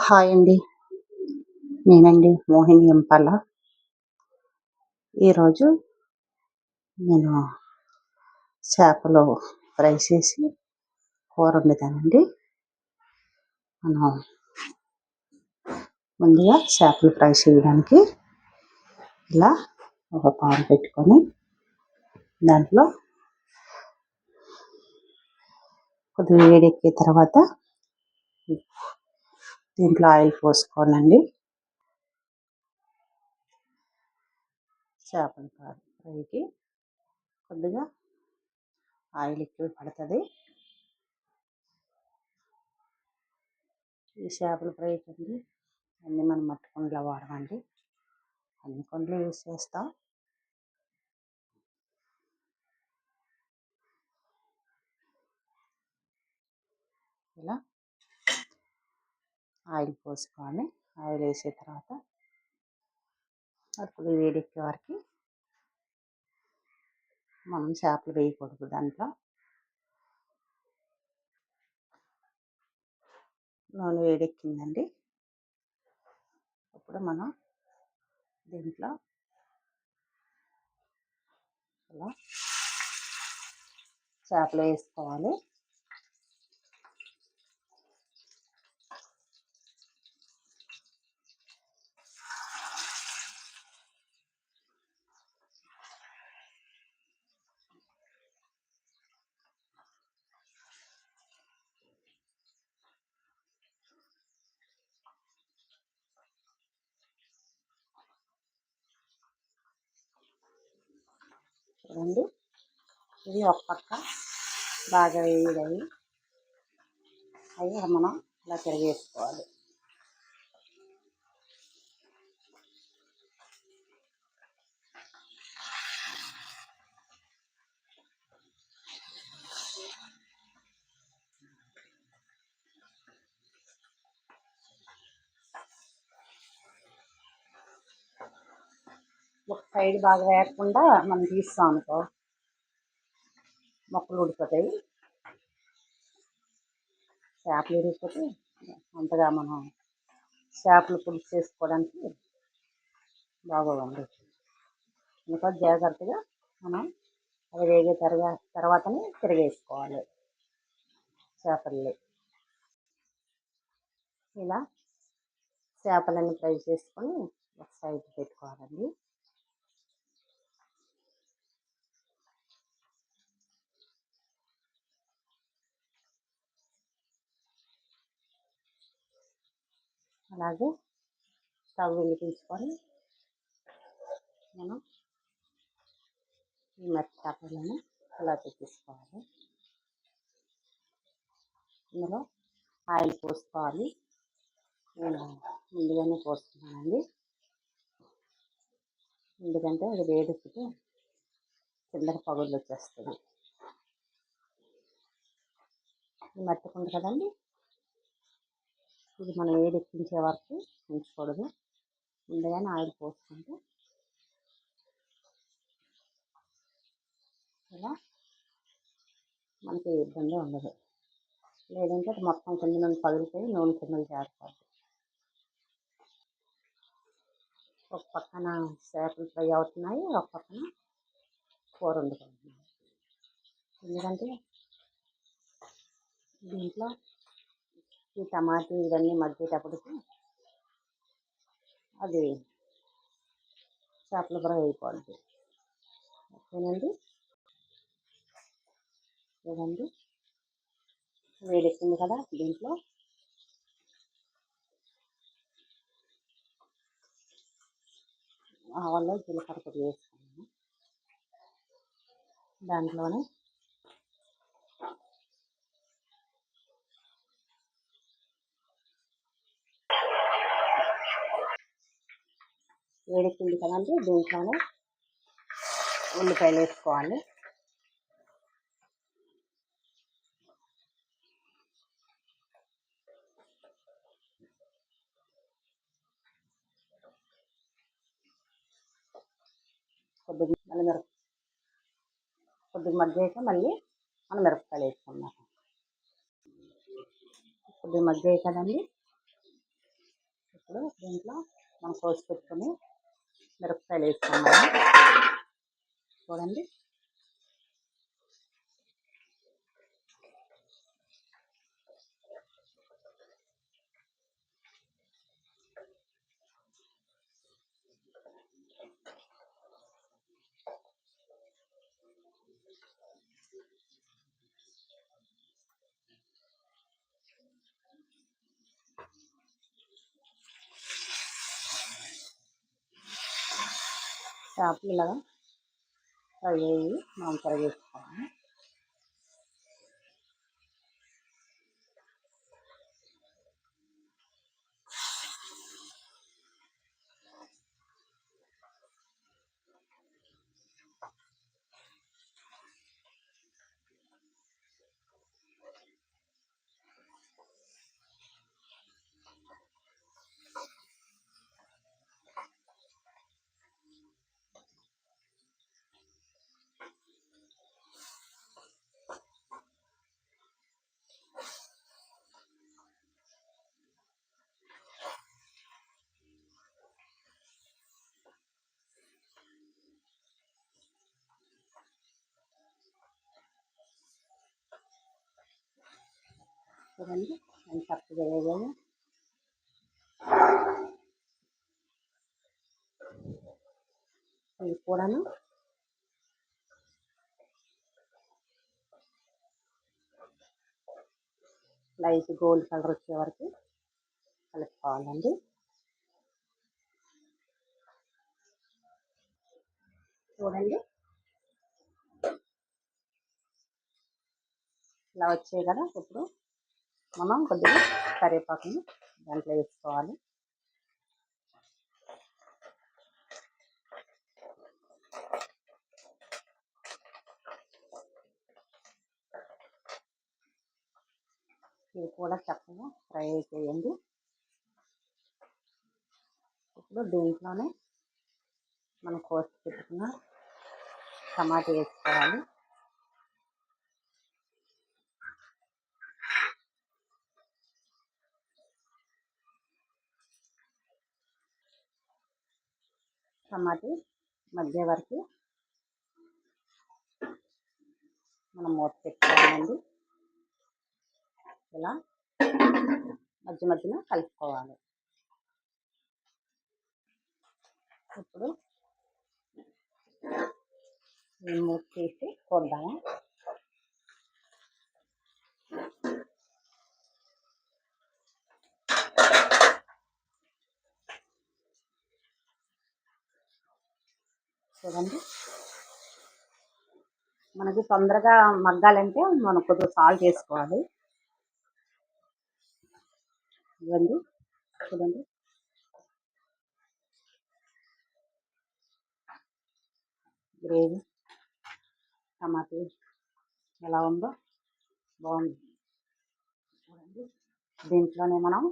Hi అండి. నేనండి మోహిని ఎంపల్ల. ఈరోజు నేను చేపలు ఫ్రై చేసి కూర వండుతానండి. మనం ముందుగా చేపలు ఫ్రై చేయడానికి ఇలా ఒక పాన్ పెట్టుకొని దాంట్లో కొద్దిగా వేడెక్కిన తర్వాత దీంట్లో ఆయిల్ పోసుకోవాలండి. చేపల ఫ్రైకి కొద్దిగా ఆయిల్ ఎక్కువ పడుతుంది. ఈ చేపల ఫ్రైకి అండి అన్నీ మనం మట్టి కుండలో వాడమండి, అన్ని కుండలు యూజ్ చేస్తాం. ఇలా ఆయిల్ పోసుకోవాలి. ఆయిల్ వేసిన తర్వాత అప్పుడు వేడెక్కే వరకు మనం చేపలు వేయకూడదు. దాంట్లో నూనె వేడెక్కిందండి. ఇప్పుడు మనం దీంట్లో ఇలా చేపలు వేసుకోవాలి. చూడండి, ఇది ఒక పక్క బాగా వేయడయి అవి మనం ఇలా తిరిగేసుకోవాలి. ఒక సైడ్ బాగా వేయకుండా మనం తీస్తాం అనుకో మొక్కలు ఉడిపోతాయి. చేపలు ఉడికిపోతే అంతగా మనం చేపలు పులుసు చేసుకోవడానికి బాగోవండి. ఇంకా జాగ్రత్తగా మనం అది వేగే తర్వాతనే తిరిగేసుకోవాలి చేపల్ని. ఇలా చేపలన్నీ ఫ్రై చేసుకొని ఒక సైడ్ పెట్టుకోవాలండి. అలాగే స్టవ్ వెలిగించుకొని మనం ఈ మట్టి చేపలను ఇలా తెప్పించుకోవాలి. ఇందులో ఆయిల్ పోసుకోవాలి. నేను ముందుగానే పోస్తున్నానండి, ఎందుకంటే అది వేడెక్కితే కిందకి పగుళ్ళు వచ్చేస్తుంది. ఇది మట్టి కుండ కదండి, ఇది మనం వేడెక్కించే వరకు ఉంచకూడదు. ముందుగానే ఆయిల్ పోసుకుంటే ఇలా మనకి ఇబ్బంది ఉండదు. లేదంటే అది మొత్తం కింద నుండి పగిలిపోయి నూనె కిందలు చేరుతుంది. ఒక పక్కన చేపలు ఫ్రై అవుతున్నాయి, ఒక పక్కన కూర వండుకుంటున్నాయి. ఎందుకంటే దీంట్లో ఈ టమాటా ఇవన్నీ మగ్గేటప్పటికి అది చేపల ఫ్రై అయిపోద్ది. ఓకేనండి. చూడండి, వేడెక్కింది కదా, దీంట్లో ఆవాలు జీలకర్ర పొడి వేసుకున్నాను. దాంట్లోనే వేడెక్కింది కదండి, దీంట్లోనే ఉల్లిపాయలు వేసుకోవాలి. కొద్దిగా మగ్గాక మళ్ళీ మనం మిరపకాయలు వేసుకున్నాం. కొద్దిగా మగ్గాయి కదండి, ఇప్పుడు దీంట్లో మనం కోసి పెట్టుకొని మిరపకాయలు వేసుకున్నాము. చూడండి, చేపలు ఇలాగా ఫ్రై అయ్యి మనం కరిగేసుకోవాలి. చూడండి, నేను చక్కగా వేగాను. ఇది కూడాను లైట్ గోల్డ్ కలర్ వచ్చే వరకు కలుపుకోవాలండి. చూడండి, ఇలా వచ్చాయి కదా. ఇప్పుడు మనం కొద్దిగా కరివేపాకుని దాంట్లో వేసుకోవాలి. ఇవి కూడా చక్కగా ఫ్రై అయిపోయింది. ఇప్పుడు దీంట్లోనే మనం కోసి పెట్టుకున్న టమాటా వేసుకోవాలి. టమాటా మధ్య వరకు మనం మూత పెట్టుకోవాలండి. ఇలా మధ్య మధ్యన కలుపుకోవాలి. ఇప్పుడు మూత తీసి చూద్దాము. చూడండి, మనకి తొందరగా మగ్గాలంటే మనం కొద్దిగా సాల్ట్ వేసుకోవాలి. ఇవ్వండి, చూడండి, గ్రేవీ టమాటా ఎలా ఉందో బాగుంది. చూడండి, దీంట్లోనే మనం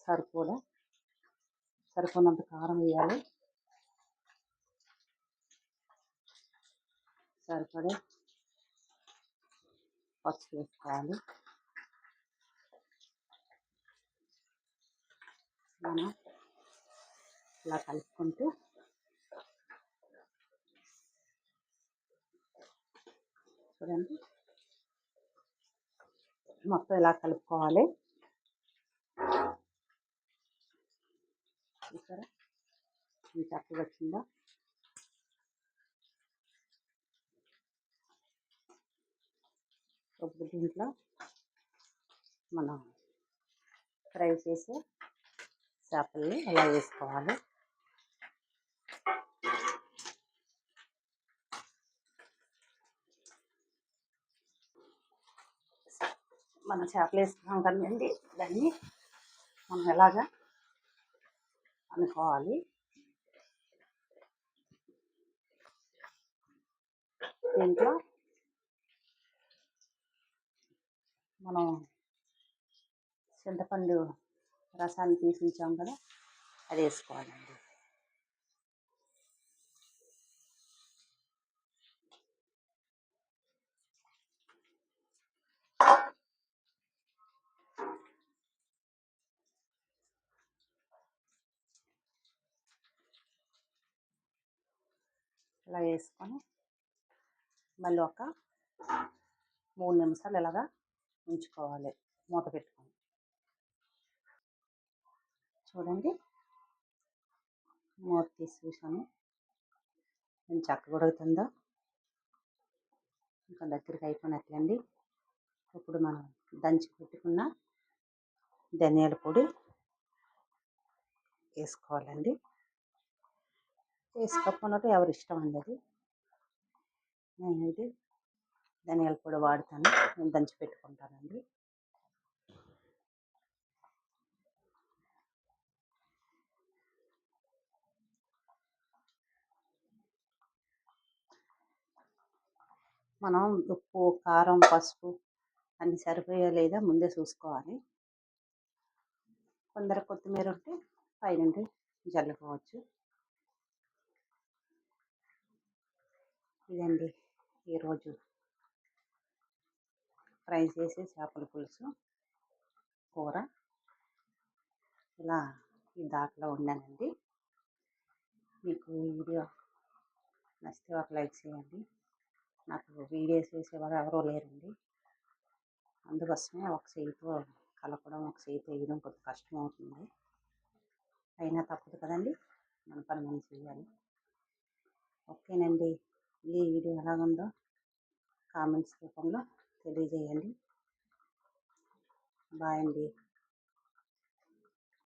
సరిపోయినంత కారం వేయాలి. సరిపడే పసుపు వేసుకోవాలి. మనం ఇలా కలుపుకుంటూ చూడండి, మొత్తం ఇలా కలుపుకోవాలి. చూసారా ఎంత చక్కగా వచ్చిందో. ఇప్పుడు దీంట్లో మనం ఫ్రై చేసి చేపల్ని ఇలా వేసుకోవాలి. మనం చేపలు వేసుకున్నాం కదండి, దాన్ని మనం ఎలాగా అనుకోవాలి. దీంట్లో మనం చింతపండు రసాన్ని తీసి ఉంచాం కదా, అది వేసుకోవాలండి. ఇలా వేసుకొని మళ్ళీ ఒక 3 నిమిషాలు ఇలాగా ఉంచుకోవాలి మూత పెట్టుకొని. చూడండి, మూత తీసి చూసాను ఎంత చక్కగా ఉడుకుతుందో. ఇంకా దగ్గరికి అయిపోయినట్లండి. ఇప్పుడు మనం దంచి పెట్టుకున్న ధనియాల పొడి వేసుకోవాలండి. వేసుకోకపోయినట్టు ఎవరి ఇష్టం అండి అది. నేను ఇది ధనియాల పొడి వాడతాను, నేను దంచి పెట్టుకుంటానండి. మనం ఉప్పు, కారం, పసుపు అన్ని సరిపోయా లేదా ముందే చూసుకోవాలి. కొందరు కొత్తిమీర ఉంటే పైనుండి జల్లుకోవచ్చు. ఇదండి ఈరోజు ఫ్రై చేసి చేపల పులుసు కూర ఇలా ఈ దాంట్లో వండానండి. మీకు ఈ వీడియో నచ్చితే ఒక లైక్ చేయండి. నాకు వీడియోస్ చేసేవారు ఎవరూ లేరండి, అందుకోసమే ఒక చేయితో కలపడం, ఒక చేయితో వేయడం కొంచెం కష్టం అవుతుంది. అయినా తప్పదు కదండి, మన పని మనం చేయాలి. ఓకేనండి, ఈ వీడియో ఎలాగుందో కామెంట్స్ రూపంలో తెలియజేయండి. బాయ్ అండి.